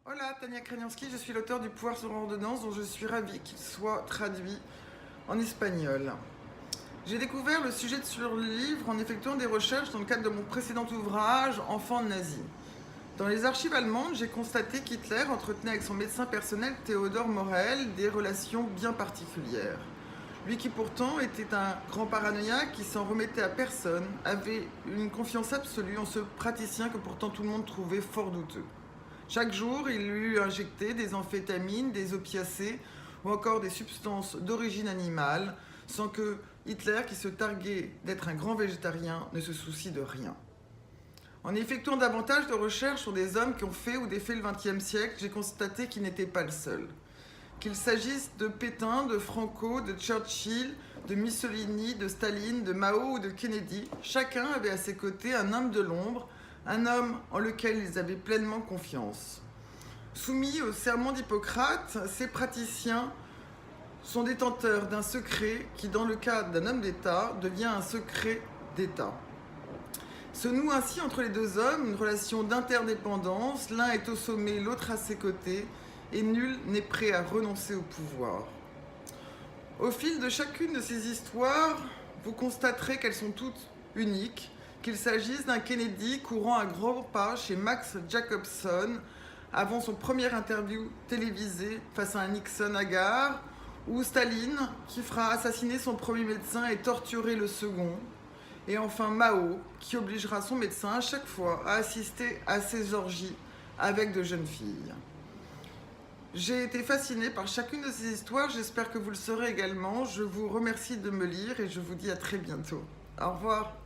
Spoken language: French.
Hola, Tania Kranianski, je suis l'auteur du Pouvoir sur l'ordonnance dont je suis ravie qu'il soit traduit en espagnol. J'ai découvert le sujet sur le livre en effectuant des recherches dans le cadre de mon précédent ouvrage Enfant nazi. Dans les archives allemandes, j'ai constaté qu'Hitler entretenait avec son médecin personnel Theodor Morel des relations bien particulières. Lui qui pourtant était un grand paranoïaque qui s'en remettait à personne, avait une confiance absolue en ce praticien que pourtant tout le monde trouvait fort douteux. Chaque jour, il lui injectait des amphétamines, des opiacés ou encore des substances d'origine animale, sans que Hitler, qui se targuait d'être un grand végétarien, ne se soucie de rien. En effectuant davantage de recherches sur des hommes qui ont fait ou défait le XXe siècle, j'ai constaté qu'il n'était pas le seul. Qu'il s'agisse de Pétain, de Franco, de Churchill, de Mussolini, de Staline, de Mao ou de Kennedy, chacun avait à ses côtés un homme de l'ombre, un homme en lequel ils avaient pleinement confiance. Soumis au serment d'Hippocrate, ces praticiens sont détenteurs d'un secret qui, dans le cas d'un homme d'État, devient un secret d'État. Se noue ainsi entre les deux hommes une relation d'interdépendance, l'un est au sommet, l'autre à ses côtés, et nul n'est prêt à renoncer au pouvoir. Au fil de chacune de ces histoires, vous constaterez qu'elles sont toutes uniques, qu'il s'agisse d'un Kennedy courant à grands pas chez Max Jacobson avant son premier interview télévisé face à un Nixon hagard, ou Staline qui fera assassiner son premier médecin et torturer le second, et enfin Mao qui obligera son médecin à chaque fois à assister à ses orgies avec de jeunes filles. J'ai été fascinée par chacune de ces histoires, j'espère que vous le serez également. Je vous remercie de me lire et je vous dis à très bientôt. Au revoir.